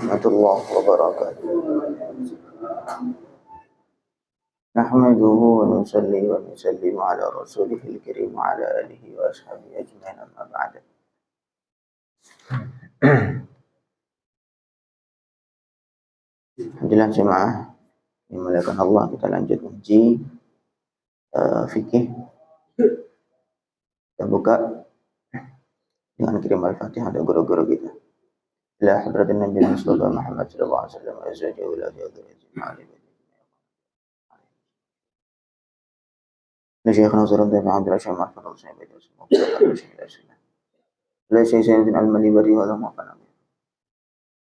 warahmatullahi wabarakatuh. Nahmaduhu wa nusalli wa nusallimu ala rasulihil karim wa ala alihi wa ashabihi ajma'in, amma ba'd. Alhamdulillah jemaah dimuliakan Allah, kita lanjut ngaji fikih. Kita buka dengan kirim al-fatihah ada guru-guru kita. Ila hadratin Nabi Muhammad sallallahu alaihi wasallam wa azwajihi wa dzurriyyatihi. Syekhna Zurun Tafi Abdul Syekh Mahfud Al-Sayyid la Syekh Sayyidin Al-Malibari wa Al-Muqanam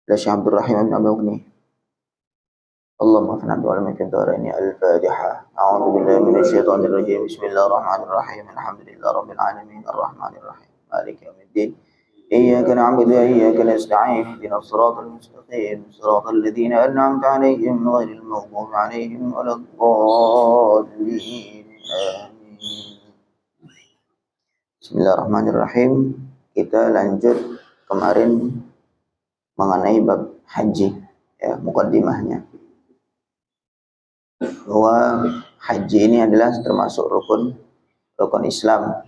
la Syekh Abdul Rahim bin Abdul Ghani Allahumma fa'na bi alamin darani al-Fatiha. A'udzu billahi minasy syaithanir rajim. Bismillahirrahmanirrahim. Alhamdulillahi rabbil alamin arrahmanir rahim maliki yaumiddin. Iyyaka na'budu wa iyyaka nasta'in. Ihdinas siratal mustaqim. Siratal ladzina an'amta 'alaihim ghairil maghdubi 'alaihim waladdallin. Bismillahirrahmanirrahim. Kita lanjut kemarin mengenai bab haji, ya, mukaddimahnya. Bahwa haji ini adalah termasuk rukun Islam.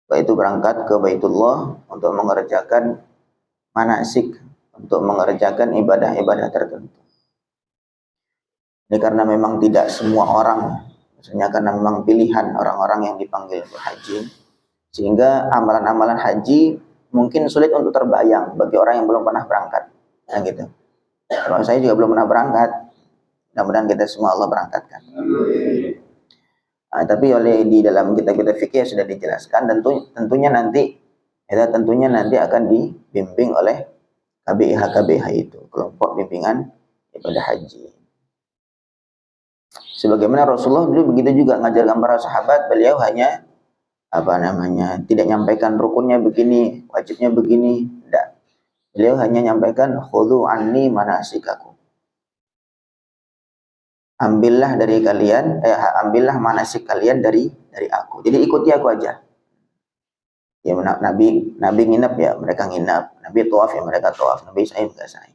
Yaitu berangkat ke Baitullah untuk mengerjakan manasik, untuk mengerjakan ibadah-ibadah tertentu. Ini karena memang tidak semua orang, maksudnya karena memang pilihan orang-orang yang dipanggil untuk haji, sehingga amalan-amalan haji mungkin sulit untuk terbayang bagi orang yang belum pernah berangkat. Nah gitu. Kalau saya juga belum pernah berangkat, mudah-mudahan kita semua Allah berangkatkan. Nah, tapi di dalam kitab-kitab fikih sudah dijelaskan, tentunya nanti akan dibimbing oleh KBIH itu, kelompok bimbingan ibadah haji. Sebagaimana Rasulullah dulu begitu juga ngajarkan para sahabat, beliau hanya tidak nyampaikan rukunnya begini, wajibnya begini, tidak. Beliau hanya nyampaikan khudhu anni manasikakum. Ambillah manasik kalian dari aku. Jadi ikuti aku aja. Ya, Nabi nginep ya, mereka nginep. Nabi tawaf ya, mereka tawaf. Nabi sa'i mereka sa'i.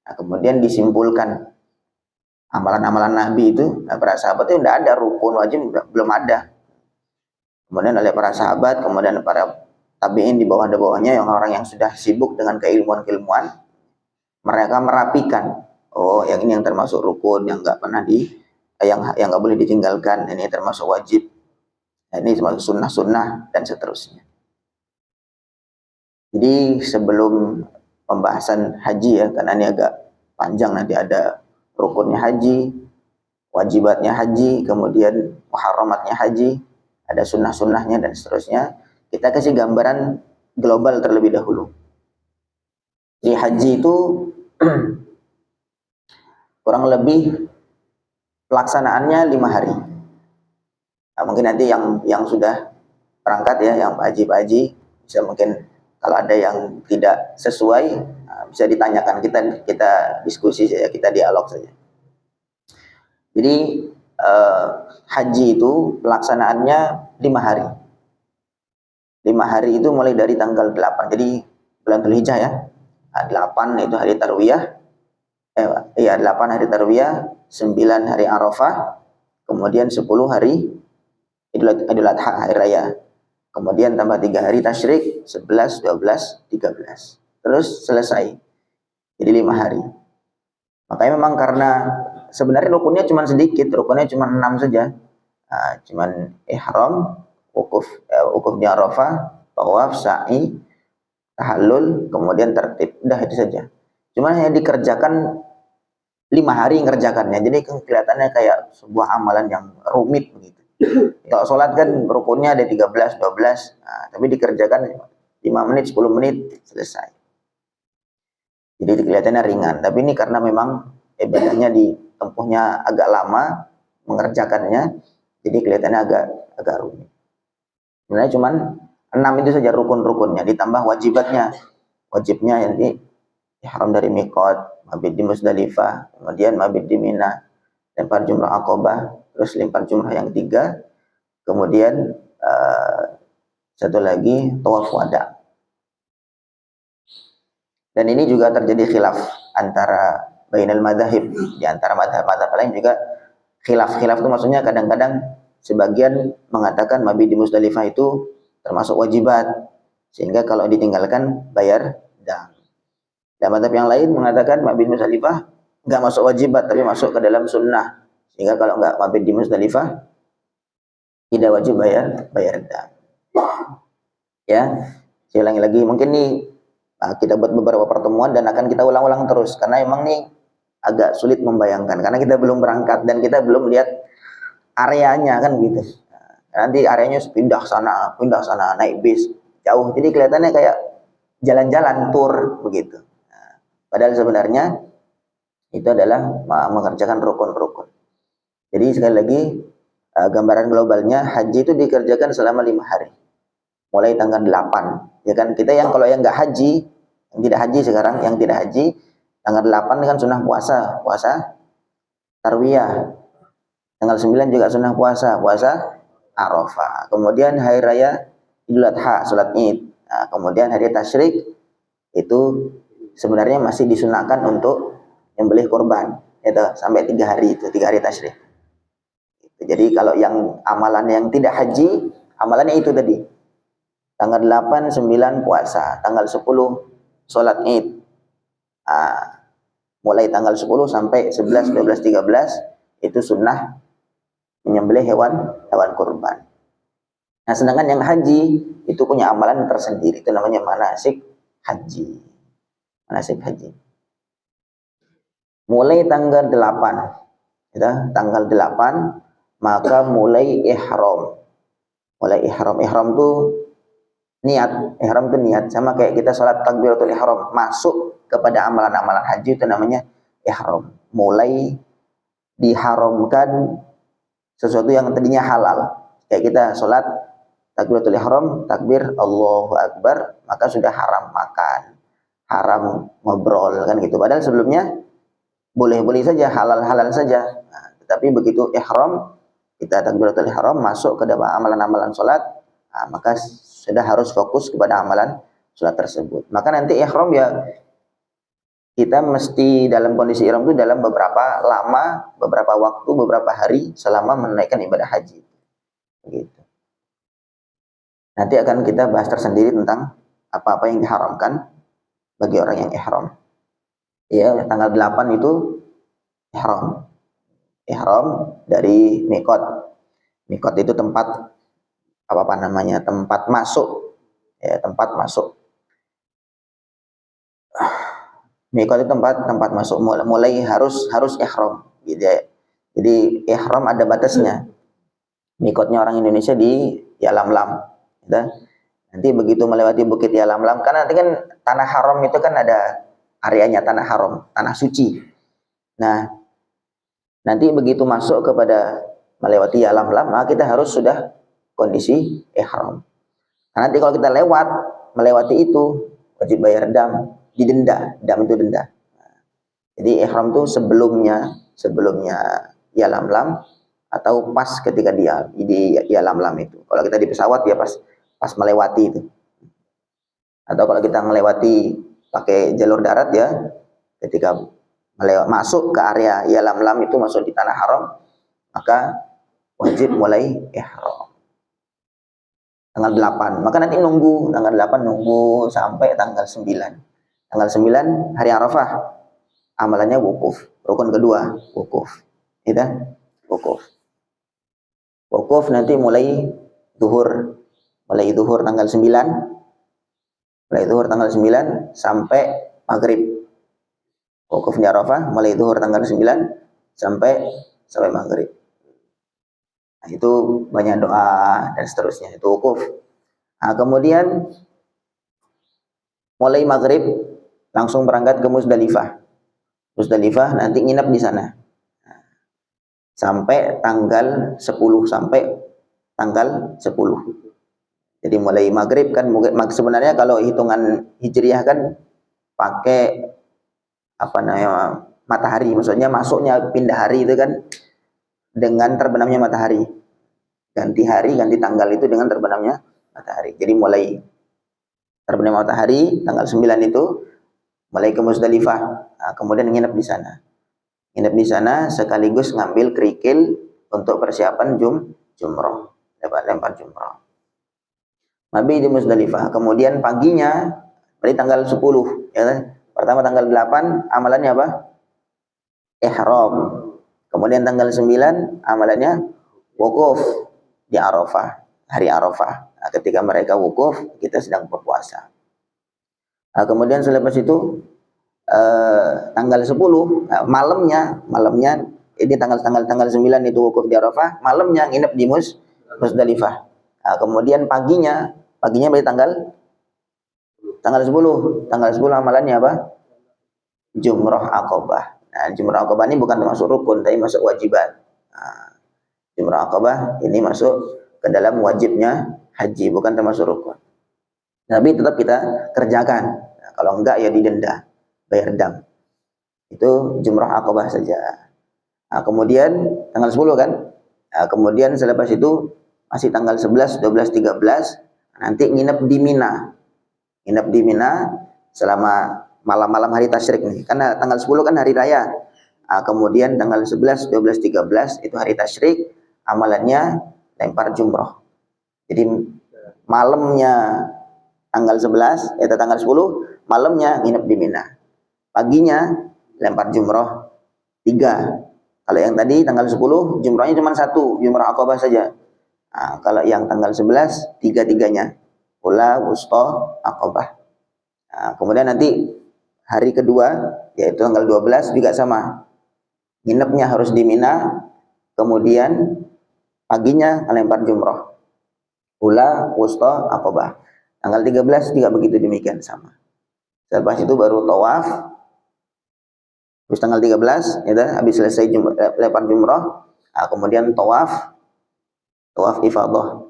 Nah, kemudian disimpulkan amalan-amalan Nabi itu, para sahabat itu tidak ada rukun wajib, belum ada. Kemudian oleh para sahabat, kemudian para tabi'in di bawahnya yang orang yang sudah sibuk dengan keilmuan, mereka merapikan. Oh, yang ini yang termasuk rukun, yang nggak pernah yang nggak boleh ditinggalkan, ini termasuk wajib, ini termasuk sunnah dan seterusnya. Jadi sebelum pembahasan haji ya, karena ini agak panjang, nanti ada rukunnya haji, wajibatnya haji, kemudian muharramatnya haji, ada sunnah-sunnahnya dan seterusnya. Kita kasih gambaran global terlebih dahulu. Di haji itu kurang lebih pelaksanaannya 5 hari. Nah, mungkin nanti yang sudah berangkat ya, yang Pak Haji bisa mungkin kalau ada yang tidak sesuai, bisa ditanyakan, kita diskusi saja, kita dialog saja. Jadi haji itu pelaksanaannya 5 hari. 5 hari itu mulai dari tanggal 8. Jadi bulan Dzulhijjah ya. 8 itu hari tarwiyah. 8 hari tarwiyah, 9 hari Arafah, kemudian 10 hari Idul Adha, hari raya. Kemudian tambah 3 hari tasyrik, 11, 12, 13. Terus selesai. Jadi 5 hari. Makanya memang karena sebenarnya rukunnya cuma sedikit, rukunnya cuma 6 saja. Cuman ihram, wukuf di Arafah, tawaf, sa'i, tahallul, kemudian tertib. Udah itu saja. Cuma hanya dikerjakan 5 hari ngerjakannya. Jadi kelihatannya kayak sebuah amalan yang rumit begitu. Kalau sholat kan rukunnya ada 13, 12, tapi dikerjakan 5 menit, 10 menit selesai. Jadi kelihatannya ringan. Tapi ini karena memang ibadahnya ditempuhnya agak lama mengerjakannya, jadi kelihatannya agak rumit. Sebenarnya cuma 6 itu saja rukun-rukunnya, ditambah wajibnya ini ihram dari miqat, mabit di Musdalifah, kemudian mabit di Mina, lempar jumrah Aqabah, terus lempar jumrah yang 3, kemudian satu lagi tawaf wada. Dan ini juga terjadi khilaf antara bainal madzhab, di antara mazhab-mazhab lain juga khilaf itu maksudnya kadang-kadang sebagian mengatakan mabit di Musdalifah itu termasuk wajibat, sehingga kalau ditinggalkan bayar dam. Dan mazhab yang lain mengatakan mabit Musdalifah enggak masuk wajibat tapi masuk ke dalam sunnah, sehingga kalau enggak mabit di Musdalifah tidak wajib bayar dam. Ya, saya ulangi lagi, mungkin nih kita buat beberapa pertemuan dan akan kita ulang-ulang terus karena emang nih agak sulit membayangkan karena kita belum berangkat dan kita belum lihat areanya kan gitu. Nanti areanya pindah sana naik bis jauh, jadi kelihatannya kayak jalan-jalan tur begitu. Padahal sebenarnya itu adalah mengerjakan rukun-rukun. Jadi sekali lagi gambaran globalnya haji itu dikerjakan selama 5 hari. Mulai tanggal 8. Ya kan kita yang kalau yang enggak haji, yang tidak haji sekarang, yang tidak haji tanggal 8 kan sunnah puasa tarwiyah. Tanggal 9 juga sunnah puasa Arafah. Kemudian hari raya Idul Adha, salat Id. Nah, kemudian hari tasyrik itu sebenarnya masih disunahkan untuk menyembelih kurban. Itu sampai 3 hari itu, 3 hari tasyrik. Jadi kalau yang amalan yang tidak haji, amalannya itu tadi. Tanggal 8, 9 puasa, tanggal 10 salat Id. Mulai tanggal 10 sampai 11, 12, 13 itu sunnah menyembelih hewan kurban. Nah, sedangkan yang haji itu punya amalan tersendiri, itu namanya manasik haji. Manasik haji. Mulai tanggal 8, ya, tanggal 8 maka mulai ihram. Mulai ihram itu niat, ihram itu niat, sama kayak kita sholat takbiratul ihram, masuk kepada amalan-amalan haji itu namanya ihram. Mulai diharamkan sesuatu yang tadinya halal, kayak kita sholat takbiratul ihram, takbir Allahu Akbar, maka sudah haram makan, haram ngobrol kan gitu. Padahal sebelumnya boleh-boleh saja, halal-halal saja. Nah, tetapi begitu ihram, kita takbiratul ihram masuk ke dalam amalan-amalan sholat, nah, maka sudah harus fokus kepada amalan sholat tersebut. Maka nanti ihram ya kita mesti dalam kondisi ihram itu dalam beberapa lama, beberapa waktu, beberapa hari selama menunaikan ibadah haji. Begitu. Nanti akan kita bahas tersendiri tentang apa-apa yang diharamkan bagi orang yang ihram. Ya, tanggal 8 itu ihram. Ihram dari mikot. Mikot itu tempat apa namanya? Tempat masuk. Ya, tempat masuk. Mikot itu tempat masuk, mulai harus ihram gitu ya. Jadi ihram ada batasnya. Mikotnya orang Indonesia di Yalamlam gitu. Nanti begitu melewati bukit Yalamlam, karena nanti kan tanah haram itu kan ada areanya, tanah haram, tanah suci. Nah, nanti begitu masuk kepada melewati Yalamlam, maka kita harus sudah kondisi ihram. Nah, nanti kalau kita melewati itu wajib bayar dam, didenda. Dam itu denda. Jadi ihram itu sebelumnya Yalamlam atau pas ketika dia di Yalamlam itu. Kalau kita di pesawat ya pas melewati itu. Atau kalau kita melewati pakai jalur darat ya ketika masuk ke area Yalamlam itu, masuk di tanah haram, maka wajib mulai ihram. Tanggal 8. Maka nanti tanggal 8 nunggu sampai tanggal 9. Tanggal 9 hari Arafah. Amalannya wukuf. Rukun kedua, wukuf. Gitu? Wukuf. Wukuf nanti mulai zuhur. Mulai zuhur tanggal 9. Mulai zuhur tanggal 9 sampai maghrib. Wukuf di Arafah mulai zuhur tanggal 9 sampai maghrib. Nah, itu banyak doa dan seterusnya, itu wukuf. Nah, kemudian mulai maghrib langsung berangkat ke Musdalifah. Musdalifah nanti nginep di sana. Nah, sampai tanggal 10, sampai tanggal 10. Jadi mulai maghrib kan, sebenarnya kalau hitungan hijriah kan pakai apa namanya matahari, maksudnya masuknya pindah hari itu kan dengan terbenamnya matahari. Ganti hari, ganti tanggal itu dengan terbenamnya matahari. Jadi mulai terbenam matahari tanggal 9 itu mulai ke Musdalifah, kemudian nginep di sana. Nginep di sana sekaligus ngambil kerikil untuk persiapan jumroh, lempar jumroh. Mabit di Musdalifah. Kemudian paginya, berarti tanggal 10, ya kan? Pertama tanggal 8 amalannya apa? Ihram. Kemudian tanggal 9 amalannya wukuf di Arafah, hari Arafah. Nah, ketika mereka wukuf, kita sedang berpuasa. Nah, kemudian selepas itu tanggal 10 malamnya ini tanggal 9 itu wukuf di Arafah, malamnya nginep di Musdalifah. Nah, kemudian paginya berarti tanggal 10 amalannya apa? Jumrah Aqabah. Nah, Jumrah Aqabah ini bukan termasuk rukun, tapi masuk wajibat. Nah, Jumrah Aqabah ini masuk ke dalam wajibnya haji, bukan termasuk rukun. Tapi tetap kita kerjakan. Nah, kalau enggak ya didenda, bayar dam. Itu Jumrah Aqabah saja. Nah, kemudian tanggal 10 kan? Nah, kemudian selepas itu masih tanggal 11, 12, 13 nanti nginep di Mina. Nginep di Mina selama malam-malam hari tasyrik nih. Karena tanggal 10 kan hari raya. Nah, kemudian tanggal 11, 12, 13 itu hari tasyrik, amalannya lempar jumroh. Jadi malamnya tanggal 11 atau tanggal 10, malamnya nginep di Mina. Paginya lempar jumroh 3. Kalau yang tadi tanggal 10 jumrahnya cuma 1, Jumrah Aqabah saja. Nah, kalau yang tanggal 11 tiga-tiganya, Ula, Wusta, Aqabah. Nah, kemudian nanti hari kedua yaitu tanggal 12 juga sama. Nginepnya harus di Mina, kemudian paginya lempar jumrah. Ula, Wusta, Aqabah. Tanggal 13 juga begitu demikian sama. Setelah itu baru tawaf. Terus tanggal 13 ya dah, habis selesai lempar jumrah, kemudian tawaf ifadah.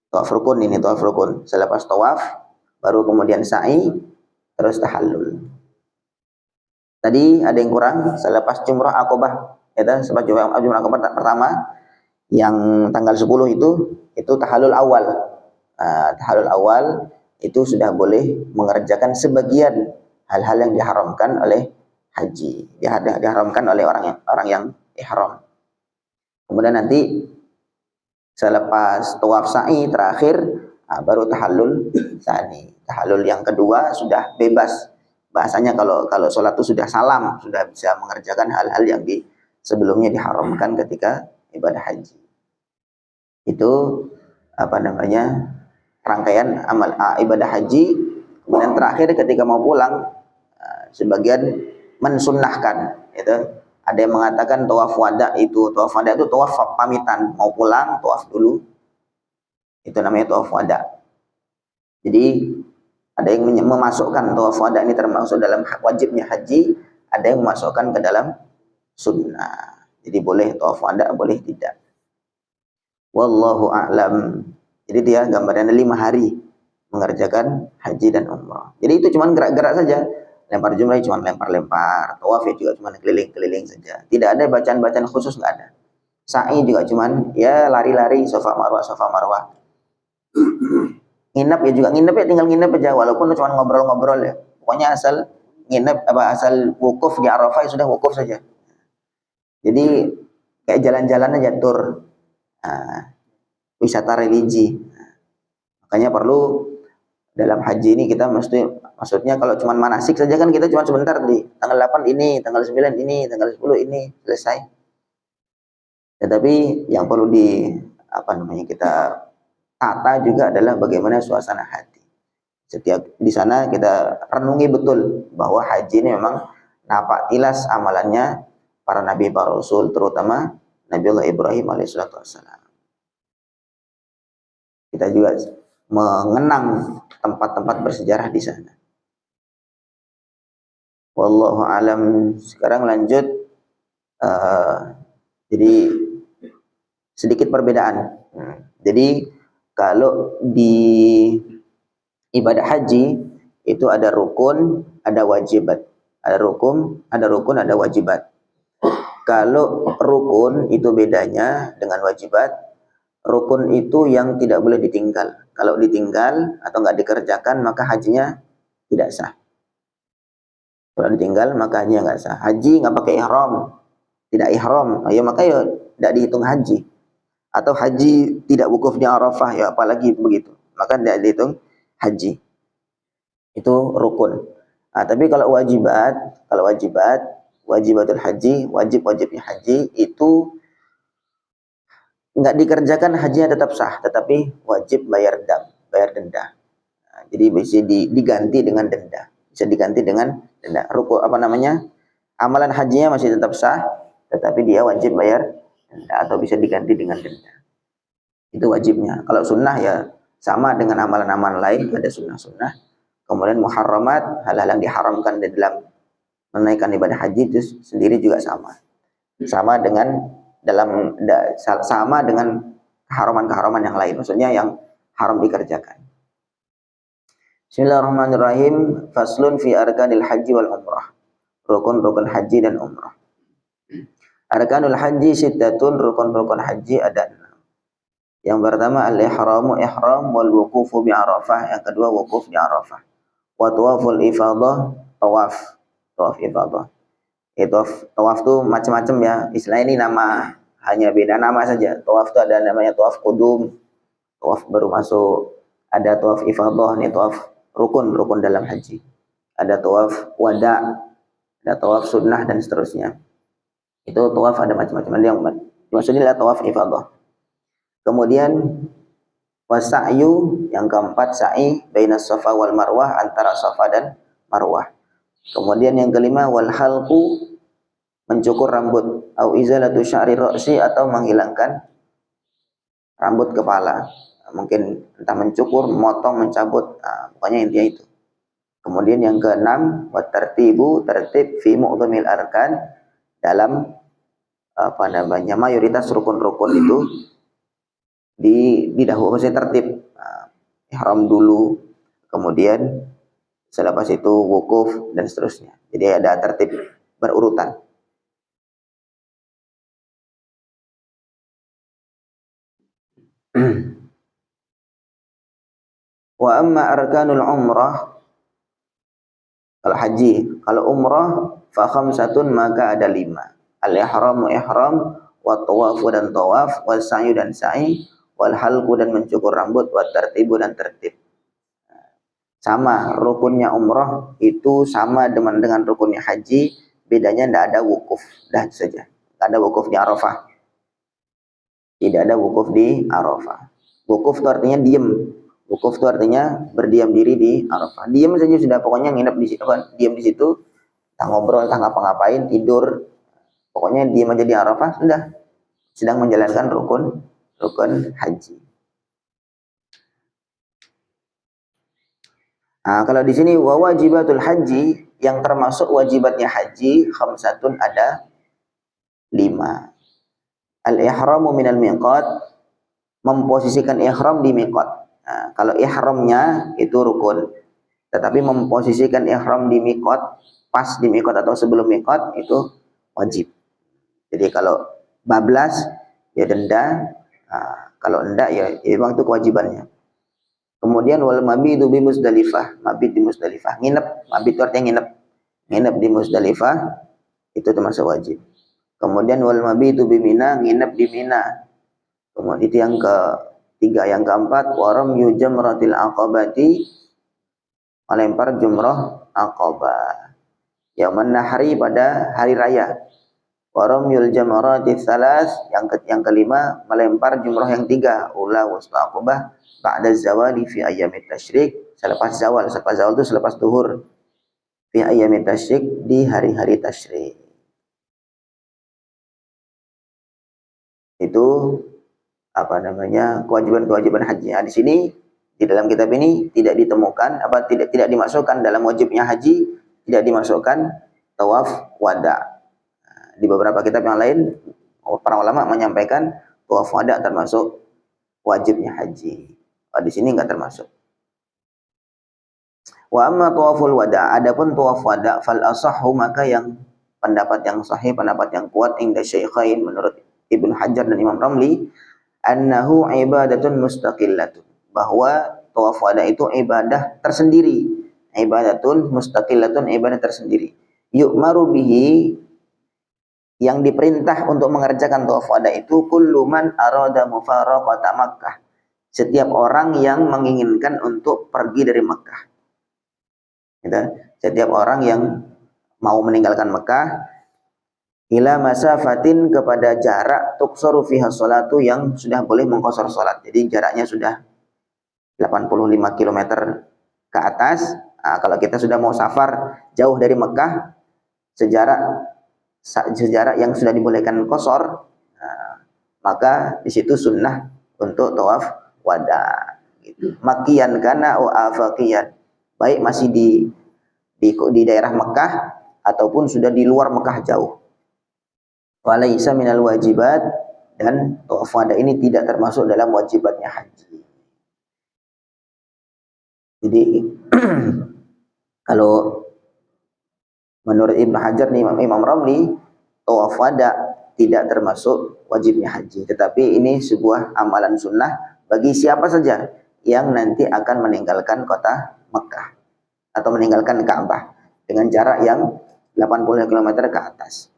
Tawaf rukun ini, tawaf rukun. Selepas tawaf baru kemudian sa'i, terus tahallul. Tadi ada yang kurang, selepas Jumrah Aqabah, ya dah, selepas Jumrah Aqabah pertama yang tanggal 10 itu tahallul awal. Tahallul awal itu sudah boleh mengerjakan sebagian hal-hal yang diharamkan oleh haji, diharamkan oleh orang yang ihram. Kemudian nanti selepas tawaf sa'i terakhir, baru tahallul tsani. Tahallul yang kedua sudah bebas. Bahasanya kalau sholat itu sudah salam, sudah bisa mengerjakan hal-hal yang sebelumnya diharamkan ketika ibadah haji. Itu rangkaian amal ibadah haji. Kemudian terakhir ketika mau pulang, sebagian mensunnahkan, itu ada yang mengatakan tawaf wada itu tawaf pamitan, mau pulang tawaf dulu, itu namanya tawaf wada. Jadi ada yang memasukkan tawaf wada ini termasuk dalam wajibnya haji, ada yang memasukkan ke dalam sunnah. Jadi boleh tawaf wada, boleh tidak. Wallahu a'lam. Jadi dia gambarannya 5 hari mengerjakan haji dan umrah. Jadi itu cuma gerak-gerak saja. Lempar jumrah cuma lempar-lempar, tawaf juga cuma keliling-keliling saja. Tidak ada bacaan-bacaan khusus, nggak ada. Sa'i juga cuma ya lari-lari Safa Marwah. Nginep ya juga nginep ya, tinggal nginep aja walaupun cuma ngobrol-ngobrol ya. Pokoknya asal nginep asal wukuf di Arafah ya sudah wukuf saja. Jadi kayak jalan-jalan aja tur. Wisata religi. Makanya perlu dalam haji ini kita maksudnya kalau cuma manasik saja kan kita cuma sebentar tadi, tanggal 8 ini, tanggal 9 ini, tanggal 10 ini selesai. Tetapi yang perlu kita tata juga adalah bagaimana suasana hati. Setiap di sana kita renungi betul bahwa haji ini memang napak tilas amalannya para nabi, para rasul, terutama Nabiullah Ibrahim alaihissalatu wassalam. Kita juga mengenang tempat-tempat bersejarah di sana. Wallahu alam. Sekarang lanjut, jadi sedikit perbedaan. Jadi kalau di ibadah haji itu ada rukun, ada wajibat. Ada rukun, ada wajibat. Kalau rukun itu bedanya dengan wajibat. Rukun itu yang tidak boleh ditinggal. Kalau ditinggal atau nggak dikerjakan maka hajinya tidak sah. Kalau ditinggal maka haji nggak sah. Haji nggak pakai ihram, tidak ihram, ya maka ya tidak dihitung haji. Atau haji tidak wukuf di Arafah, ya apalagi begitu, maka tidak dihitung haji. Itu rukun. Nah, tapi kalau wajibatul haji, wajibnya haji itu nggak dikerjakan hajinya tetap sah, tetapi wajib bayar denda. Nah, jadi bisa diganti dengan denda. Bisa diganti dengan denda. Rukun apa namanya? Amalan hajinya masih tetap sah, tetapi dia wajib bayar denda atau bisa diganti dengan denda. Itu wajibnya. Kalau sunnah ya sama dengan amalan-amalan lain, ada sunnah-sunnah. Kemudian muharramat, hal-hal yang diharamkan di dalam menunaikan ibadah haji itu sendiri juga sama. Sama dengan keharaman-keharaman yang lain, maksudnya yang haram dikerjakan. Bismillahirrahmanirrahim. Faslun fi arkanil haji wal umrah. Rukun-rukun haji dan umrah. Arkanul haji sittatun, rukun-rukun haji ada 6. Yang pertama al-ihramu, ihram, wal wuqufu bi Arafah. Yang kedua wukuf di Arafah. Wa tawaful ifadah, tawaf ifadah. Tawaf tuh macam-macam ya. Istilah ini nama, hanya beda nama saja. Tawaf itu ada namanya tawaf qudum, tawaf baru masuk. Ada tawaf ifadah, ini tawaf rukun dalam haji. Ada tawaf wada, ada tawaf sunnah dan seterusnya. Itu tawaf ada macam-macam. Yang maksudnya adalah tawaf ifadah. Kemudian wasa'yu, yang keempat sa'i bainas safa wal marwah, antara safa dan marwah. Kemudian yang kelima wal halqu, mencukur rambut, au izalatu sya'ri ra'si, atau menghilangkan rambut kepala. Mungkin entah mencukur, memotong, mencabut, pokoknya intinya itu. Kemudian yang keenam wat tartibu, tertib fi mu'dhamil arkan, dalam mayoritas rukun-rukun itu didahului tertib. Ihram dulu, kemudian selepas itu wukuf dan seterusnya. Jadi ada tertib berurutan. Wa amma arkanul umrah, kalau haji, kalau umrah fa khamsatun, maka ada 5. Al-ihramu, ihram, wa tawafu dan tawaf, wal sa'yu dan sa'i, wal halqu dan mencukur rambut, wa tartibu dan tertib. Sama, rukunnya umrah itu sama dengan rukunnya haji, bedanya tidak ada wukuf, dah itu saja. Tidak ada wukuf di Arafah. Tidak ada wukuf di Arafah. Wukuf itu artinya diam. Wukuf itu artinya berdiam diri di Arafah. Diam saja sudah, pokoknya nginep di situ, diam di situ, tak ngobrol, tak ngapa-ngapain, tidur, pokoknya diam aja di Arafah, sudah sedang menjalankan rukun haji. Nah, kalau di sini wajibatul haji, yang termasuk wajibatnya haji khamsatun, ada 5. Al-ihramu minal miqat, memposisikan ihram di miqat. Nah, kalau ihramnya itu rukun, tetapi memposisikan ihram di miqat, pas di miqat atau sebelum miqat, itu wajib. Jadi kalau bablas ya denda, kalau enggak ya memang itu kewajibannya. Kemudian wal mabidu bi Musdalifah, mabit di Musdalifah, nginep, mabit itu artinya nginep di Musdalifah, itu termasuk wajib. Kemudian wal mabidu bi Mina, nginep di Mina. Kemudian itu yang ketiga. Yang keempat waram yujamratil aqabati, melempar jumrah aqabah. Yauman nahri, pada hari raya. Waram yul jamaratis salas, yang kelima melempar jumrah yang 3, ula wusta aqabah ba'da zawali fi ayyamit tasyrik, selepas zawal itu selepas duhur, fi ayyamit tasyrik, di hari-hari tasyrik. Itu kewajiban-kewajiban haji. Nah, di sini di dalam kitab ini tidak ditemukan tidak dimasukkan dalam wajibnya haji, tidak dimasukkan tawaf wada. Nah, di beberapa kitab yang lain para ulama menyampaikan tawaf wada termasuk wajibnya haji. Di sini enggak termasuk. Wa amma tawaful wada, adapun tawaf wada, fal asahhu, maka yang pendapat yang sahih, pendapat yang kuat inda syaikhain, menurut Ibnu Hajar dan Imam Ramli, annahu ibadatun mustaqillatun, bahwa tawaf wada itu ibadah tersendiri. Ibadatun mustaqillatun, ibadah tersendiri. yu'maru bihi, yang diperintah untuk mengerjakan tawaf wada itu kullu man arada mufaraqata Makkah, setiap orang yang menginginkan untuk pergi dari Mekah. Gitu. Setiap orang yang mau meninggalkan Mekah, ila masafatin, kepada jarak tuksaru fiha sholatu, yang sudah boleh mengqashar salat. Jadi jaraknya sudah 85 km ke atas. Nah, kalau kita sudah mau safar jauh dari Mekah, sejarak yang sudah dibolehkan qashar, nah, maka di situ sunnah untuk tawaf wada. Gitu. Makian kana wa afaqiyan, baik masih di daerah Mekah ataupun sudah di luar Mekah jauh. Walaisa minal wajibat, dan tawaf wada ini tidak termasuk dalam wajibatnya haji. Jadi kalau menurut Ibnu Hajar nih, Imam Ramli, tawaf wada tidak termasuk wajibnya haji, tetapi ini sebuah amalan sunnah bagi siapa saja yang nanti akan meninggalkan kota Mekah atau meninggalkan Ka'bah dengan jarak yang 80 km ke atas.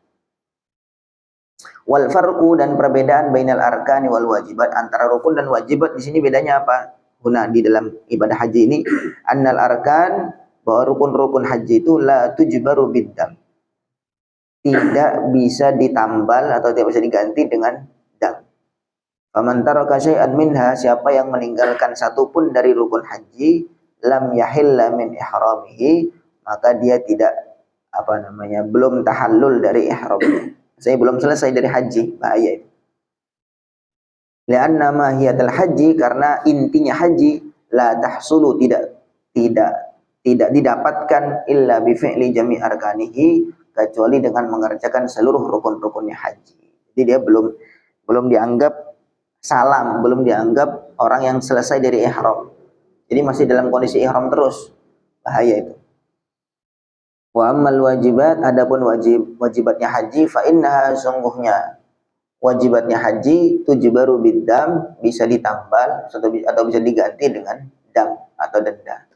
Wal farqu, dan perbedaan bainal arkani wal wajibat, antara rukun dan wajibat di sini bedanya apa? Guna di dalam ibadah haji ini, annal arkan, bahwa rukun-rukun haji itu la tujbaru biddam, tidak bisa ditambal atau tidak bisa diganti dengan dam. Faman taraka syai'an minha, siapa yang meninggalkan satu pun dari rukun haji, lam yahilla min ihramihi, maka dia tidak belum tahallul dari ihramnya. Saya belum selesai dari haji, bahaya itu. Lianna mahiyatul haji, karena intinya haji, la tahsulu, tidak didapatkan illa bi fi'li jami' arkanihi, kecuali dengan mengerjakan seluruh rukun-rukunnya haji. Jadi dia belum dianggap salam, belum dianggap orang yang selesai dari ihram. Jadi masih dalam kondisi ihram terus. Bahaya itu. Wa ammal wajibat, adapun wajibatnya haji, fa innaha, sungguhnya wajibatnya haji, tujbaru biddam, bisa ditambal atau bisa diganti dengan dam atau denda.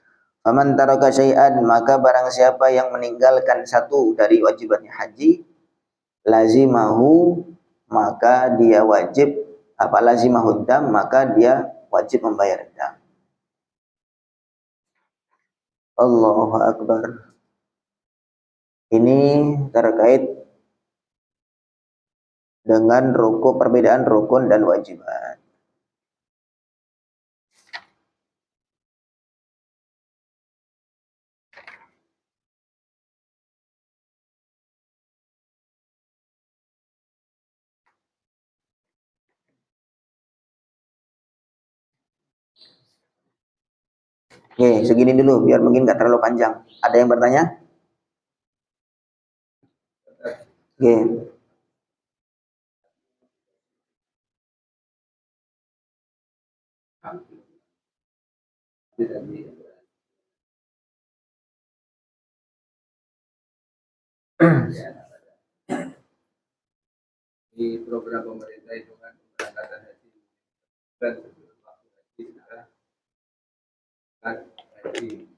Faman taraka syai'an, maka barang siapa yang meninggalkan satu dari wajibatnya haji, lazimahu, maka dia wajib, lazimahu dam, maka dia wajib membayar dam. Allahu Akbar. Ini terkait dengan perbedaan rukun dan wajibat. Oke, segini dulu biar mungkin nggak terlalu panjang. Ada yang bertanya? Oke. Di program pemerintah itu kan pemberangkatan haji dan waktu haji sekarang kan haji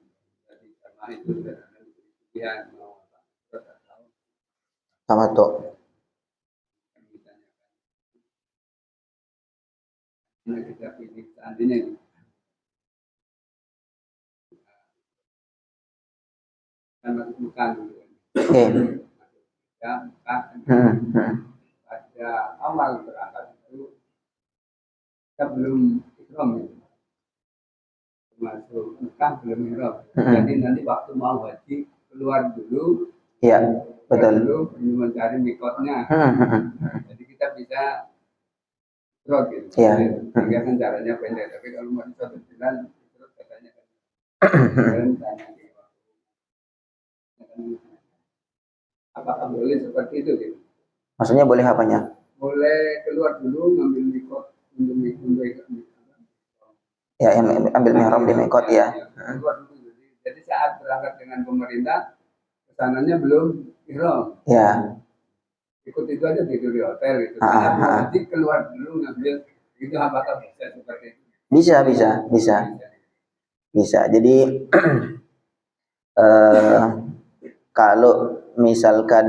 jamaah itu sudah akan pilihan mau apa Sama tuh. Nah, kita pilih seandainya kan masuk Mekah gitu kan. Ya, Mekah pada awal berangkat itu kita belum ihram gitu. Masuk Mekah belum ihram. Jadi nanti waktu mau haji keluar dulu. Iya, betul. Dulu mencari mikotnya. Jadi kita bisa ihram gitu. Iya. Sehingga kan caranya pendek. Tapi kalau mau di satu bulan terus katanya kan. Tanya apakah boleh seperti itu gitu? Maksudnya boleh apanya? Boleh keluar dulu ngambil mikot untuk Ya, ambil mihram di mikot ya. Keluar dulu. Jadi saat berangkat dengan pemerintah kesananya belum ihram. Ya. Ikut itu aja tidur di hotel gitu. Nanti keluar dulu ngambil itu apakah bisa seperti itu? Bisa. Jadi kalau misalkan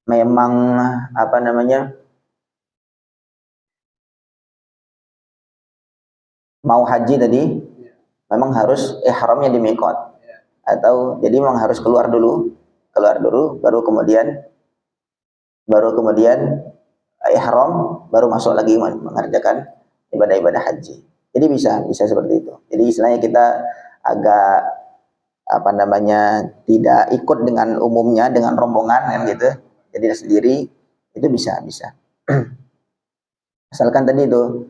memang apa namanya mau haji tadi, memang harus ihramnya di miqat, atau jadi memang harus keluar dulu baru kemudian ihram, baru masuk lagi mengerjakan ibadah-ibadah haji. Jadi bisa seperti itu. Jadi istilahnya kita agak apa namanya tidak ikut dengan umumnya, dengan rombongan kan gitu. Jadi sendiri itu bisa. Asalkan tadi itu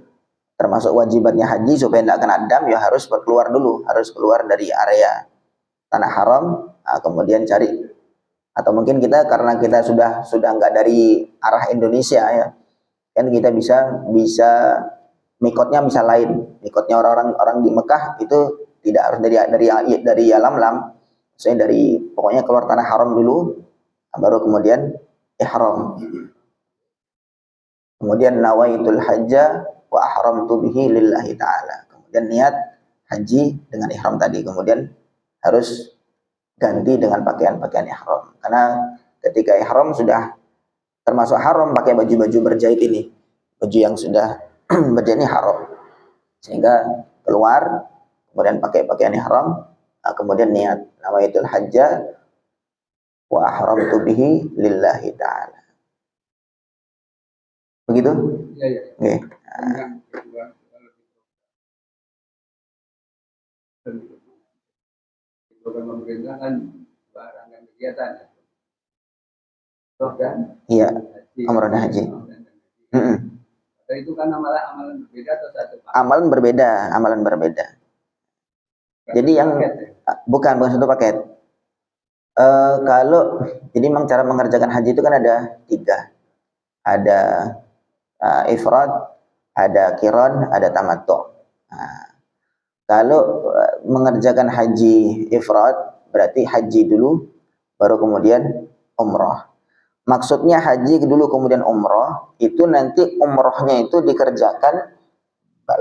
termasuk wajibatnya haji supaya tidak kena dam, ya harus keluar dulu, harus keluar dari area tanah haram, kemudian cari, atau mungkin kita karena kita sudah nggak dari arah Indonesia ya, kan kita bisa mikotnya bisa lain. Mikotnya orang di Mekah itu tidak harus dari Yalamlam, saya dari pokoknya keluar tanah haram dulu, baru kemudian ihram. Kemudian nawaitul hajja wa ahramtu bihi lillahi ta'ala. Kemudian niat haji dengan ihram tadi. Kemudian harus ganti dengan pakaian-pakaian ihram. Karena ketika ihram sudah termasuk haram pakai baju-baju berjahit ini. Baju yang sudah berjahit ini haram. Sehingga keluar, kemudian pakai pakaian ihram, kemudian niat nawaitul hajja wa ahramtu bihi lillahi ta'ala. Begitu? Iya. Oke. Yang kedua, program pemerintah kan barang dan kegiatan ya. Toh kan? Iya, Haji. umroh dan haji. Itu kan amalan berbeda atau satu Pak? Amalan berbeda. Jadi yang bukan satu paket. Kalau jadi memang cara mengerjakan haji itu kan ada 3. Ada ifrad, ada qiran, ada tamattu. Kalau mengerjakan haji ifrad berarti haji dulu baru kemudian umroh. Maksudnya haji dulu kemudian umroh, itu nanti umrohnya itu dikerjakan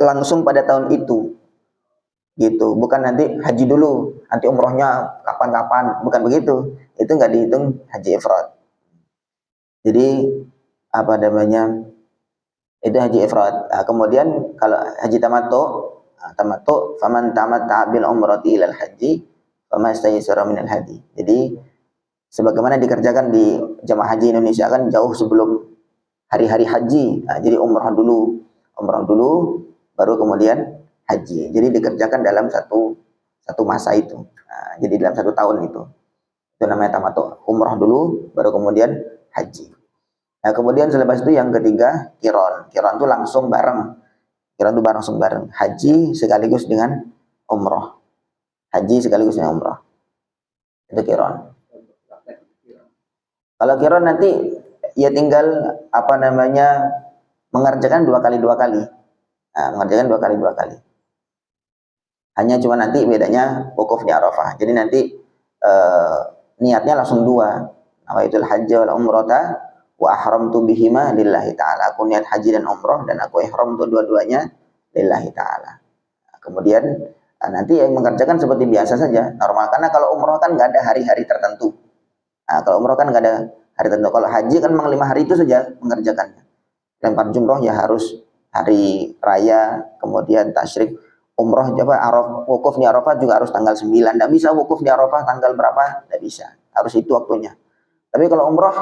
langsung pada tahun itu. Gitu, bukan nanti haji dulu, nanti umrohnya kapan-kapan, bukan begitu. Itu nggak dihitung haji ifrad. Jadi apa namanya? Itu haji ifrad. Kemudian kalau haji tamattu faman tamatta'a bil umrati ilal haji famastaysara minal hadi. Jadi sebagaimana dikerjakan di jamaah haji Indonesia kan jauh sebelum hari-hari haji. Jadi umrah dulu baru kemudian haji. Jadi dikerjakan dalam satu masa itu. Jadi dalam 1 tahun itu. Itu namanya tamattu. Umrah dulu baru kemudian haji. Nah, kemudian selepas itu yang ketiga qiran. Qiran itu langsung bareng. Haji sekaligus dengan umrah. Itu qiran. Kalau qiran nanti ya tinggal apa namanya mengerjakan 2 kali. Mengerjakan 2 kali. Hanya cuma nanti bedanya wukuf di Arafah. Jadi nanti niatnya langsung 2. Nawaitul hajja wal umrata wa ahramtu bihima lillahi ta'ala. Aku niat haji dan umrah dan aku ihram untuk dua-duanya lillahi ta'ala. Kemudian nanti yang mengerjakan seperti biasa saja, normal. Karena kalau umrah kan nggak ada hari-hari tertentu. Kalau umrah kan nggak ada hari tertentu. Kalau haji kan memang 5 hari itu saja mengerjakannya. Lempar jumroh ya harus hari raya, kemudian tasyrik. Umroh wukuf di Arafah juga harus tanggal 9. Nggak bisa wukuf di Arafah tanggal berapa, nggak bisa. Harus itu waktunya. Tapi kalau umroh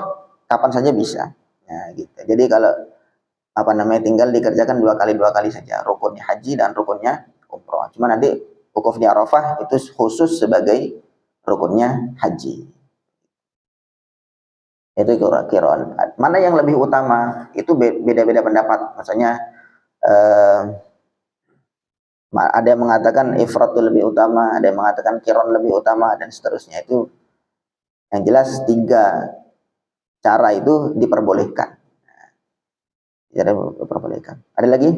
kapan saja bisa. Nah, gitu. Jadi kalau apa namanya tinggal dikerjakan 2 kali saja, rukunnya haji dan rukunnya umroh. Cuma nanti wukuf di Arafah itu khusus sebagai rukunnya haji. Itu qiran. Mana yang lebih utama? Itu beda-beda pendapat. Maksudnya ada yang mengatakan ifrad itu lebih utama, ada yang mengatakan qiran lebih utama, dan seterusnya. Itu yang jelas 3 cara itu diperbolehkan. Ada lagi?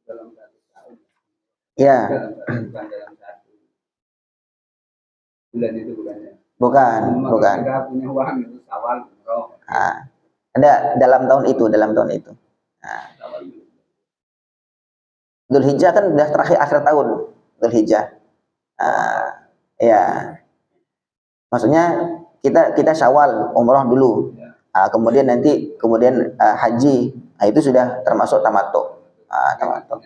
Dalam 1 tahun. Ya. Bukan dalam 1 bulan itu bukannya. Bukan. Kita punya uang itu Syawal, umroh. Ada dalam tahun itu. Dzulhijjah kan udah terakhir akhir tahun. Dzulhijjah. Ya. Maksudnya kita Syawal umroh dulu. Kemudian haji. Nah, itu sudah termasuk tamattu. Tamattu.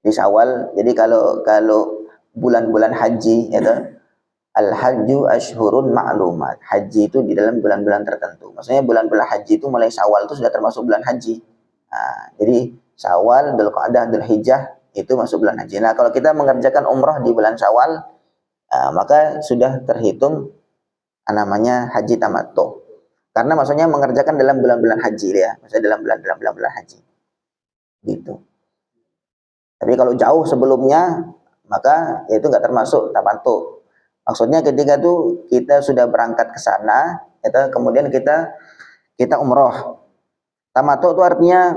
Di Syawal. Jadi kalau bulan-bulan haji itu al-hajju asyhurun ma'lumat. Haji itu di dalam bulan-bulan tertentu. Maksudnya bulan-bulan haji itu mulai Syawal itu sudah termasuk bulan haji. Jadi Syawal, Dzulqa'dah, Dzulhijjah itu masuk bulan haji. Nah, kalau kita mengerjakan umroh di bulan Syawal, maka sudah terhitung namanya haji tamattu. Karena maksudnya mengerjakan dalam bulan-bulan haji ya, maksudnya dalam bulan haji. Gitu. Tapi kalau jauh sebelumnya, maka ya itu nggak termasuk tamattu. Maksudnya ketika itu kita sudah berangkat ke sana, kemudian kita umroh. Tamattu itu artinya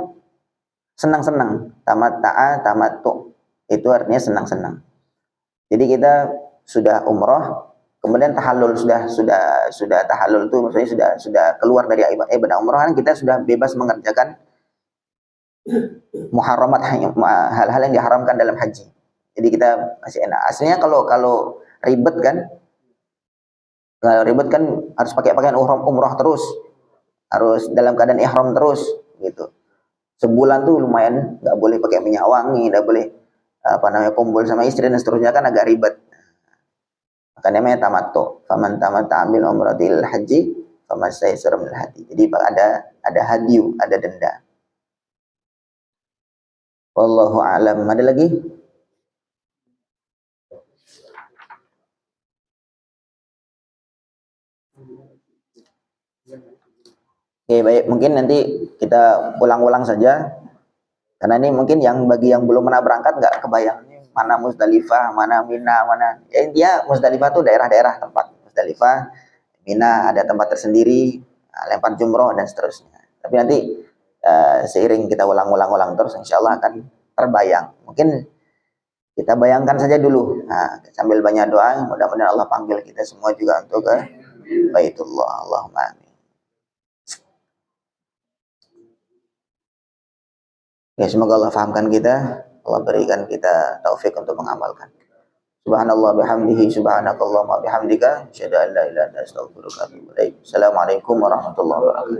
senang-senang. Tamattu itu artinya senang-senang. Jadi kita sudah umroh, kemudian tahallul sudah tahallul itu maksudnya sudah keluar dari ibadah umroh, kan kita sudah bebas mengerjakan muharramat, hal-hal yang diharamkan dalam haji. Jadi kita masih enak. Aslinya kalau ribet kan, harus pakai pakaian umroh terus, harus dalam keadaan ihram terus gitu. Sebulan tuh lumayan, nggak boleh pakai minyak wangi, nggak boleh kumpul sama istri dan seterusnya, kan agak ribet. Maka namanya tamattu. Faman tamatta'a bil umratil haji famastaysara minal hadi. Jadi ada hadiyu, ada denda. Wallahu a'lam. Ada lagi? Oke, baik. Mungkin nanti kita ulang-ulang saja. Karena ini mungkin bagi yang belum pernah berangkat nggak kebayang mana Musdalifah, mana Mina, mana. Ya intinya Musdalifah itu daerah-daerah tempat. Musdalifah, Mina ada tempat tersendiri, lempar jumroh dan seterusnya. Tapi nanti seiring kita ulang-ulang terus, insya Allah akan terbayang. Mungkin kita bayangkan saja dulu, sambil banyak doa, mudah-mudahan Allah panggil kita semua juga untuk ke Baitullah. Allahumma amin. Ya, semoga Allah fahamkan kita, Allah berikan kita taufik untuk mengamalkan. Subhanallah bihamdihi, subhanakallahumma bihamdika, asyhadu an la ilaha illa anta astaghfiruka wa atubu ilaik. Assalamualaikum warahmatullahi wabarakatuh.